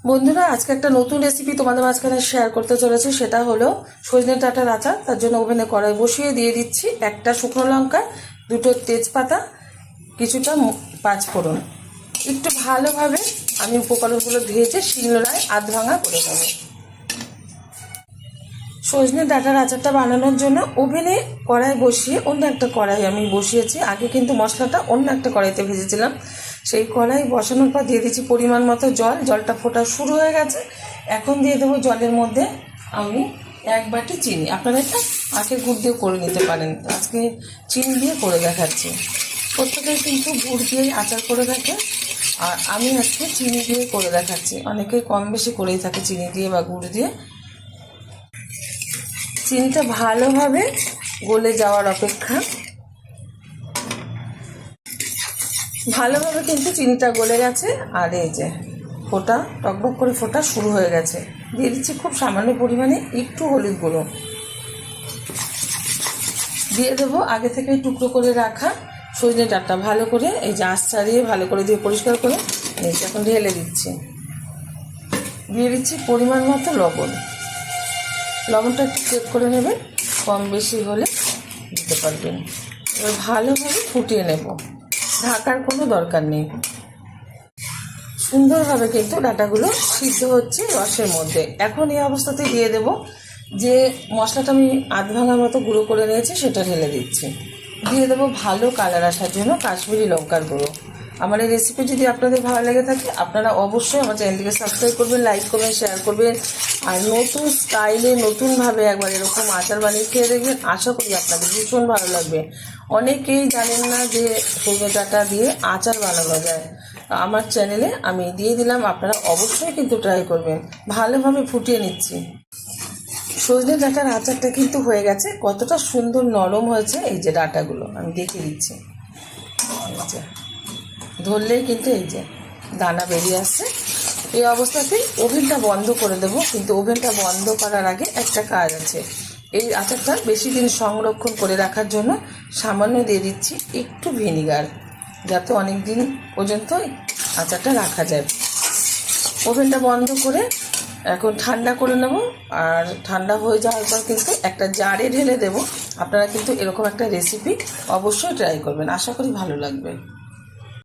বন্ধুরা, আজকে একটা নতুন রেসিপি তোমাদের মাঝখানে শেয়ার করতে চলেছি। সেটা হলো সজনে ডাঁটার আচার। তার জন্য ওভেনে কড়াই বসিয়ে দিয়ে দিচ্ছি একটা শুকনো লঙ্কা, দুটো তেজপাতা, কিছুটা পাঁচফোড়ন। একটু ভালোভাবে আমি উপকরণগুলো ভেজে শিলনোড়ায় আধ ভাঙা করে নেব। সজনে ডাঁটার আচারটা বানানোর জন্য ওভেনে কড়াই বসিয়ে অন্য একটা কড়াই আমি বসিয়েছি। আগে কিন্তু মশলাটা অন্য একটা কড়াইতে ভেজেছিলাম। সেই কড়াই বসানোর পর দিয়ে দিচ্ছি পরিমাণ মতো জল। জলটা ফোটা শুরু হয়ে গেছে। এখন দিয়ে দেবো জলের মধ্যে আমি 1 বাটি চিনি। আপনারা এটা আখের গুড় দিয়ে করে নিতে পারেন, আজকে চিনি দিয়ে করে দেখাচ্ছি। প্রত্যেকেই কিন্তু গুড় দিয়েই আচার করে থাকে, আর আমি আজকে চিনি দিয়ে করে দেখাচ্ছি। অনেকেই কম বেশি করেই থাকে চিনি দিয়ে বা গুড় দিয়ে। চিনিটা ভালোভাবে গলে যাওয়ার অপেক্ষা। ভালোভাবে কিন্তু চিনিটা গলে গেছে, আর এই যে ফোটা টকবক করে ফোটা শুরু হয়ে গেছে। দিয়ে দিচ্ছি খুব সামান্য পরিমাণে একটু হলুদ গুঁড়ো। দিয়ে দেবো আগে থেকে টুকরো করে রাখা সজনে ডাঁটা। ভালো করে এই যে আঁচ ছাড়িয়ে ভালো করে দিয়ে পরিষ্কার করে এই যে এখন ঢেলে দিচ্ছি। দিয়ে দিচ্ছি পরিমাণ মতো লবণ। লবণটা একটু চেক করে নেবেন, কম বেশি হলে দিতে পারবেন। এবার ভালোভাবে ফুটিয়ে নেব, ঢাকার কোনো দরকার নেই। সুন্দরভাবে কিন্তু ডাঁটাগুলো সিদ্ধ হচ্ছে রসের মধ্যে। এখন এই অবস্থাতে দিয়ে দেব যে মশলাটা আমি আধ ভাঙার মতো গুঁড়ো করে নিয়েছি, সেটা ঢেলে দিচ্ছি। দিয়ে দেবো ভালো কালার আসার জন্য কাশ্মীরি লঙ্কার গুঁড়ো। আমার এই রেসিপি যদি আপনাদের ভালো লেগে থাকে, আপনারা অবশ্যই আমার চ্যানেলটিকে সাবস্ক্রাইব করবেন, লাইক করবেন, শেয়ার করবেন। আর নতুন স্টাইলে নতুনভাবে একবার এরকম আচার বানিয়ে খেয়ে দেখবেন। আশা করি আপনাদের ভীষণ ভালো লাগবে। অনেকেই জানেন না যে সজনে ডাঁটা দিয়ে আচার বানানো যায়। আমার চ্যানেলে আমি দিয়ে দিলাম, আপনারা অবশ্যই কিন্তু ট্রাই করবেন। ভালোভাবে ফুটিয়ে নিচ্ছি। সজনে ডাঁটার আচারটা কিন্তু হয়ে গেছে। কতটা সুন্দর নরম হয়েছে এই যে ডাঁটাগুলো আমি দেখিয়ে দিচ্ছি। এই যে ধরলেই কিন্তু এই যে দানা বেরিয়ে আসছে। এই অবস্থাতেই ওভেনটা বন্ধ করে দেবো। কিন্তু ওভেনটা বন্ধ করার আগে একটা কাজ আছে। এই আচারটা বেশি দিন সংরক্ষণ করে রাখার জন্য সামান্য দিয়ে দিচ্ছি একটু ভিনিগার, যাতে অনেক দিন পর্যন্ত আচারটা রাখা যায়। ওভেনটা বন্ধ করে এখন ঠান্ডা করে নেব। আর ঠান্ডা হয়ে যাওয়ার পর কিন্তু একটা জারে ঢেলে দেব। আপনারা কিন্তু এরকম একটা রেসিপি অবশ্যই ট্রাই করবেন, আশা করি ভালো লাগবে।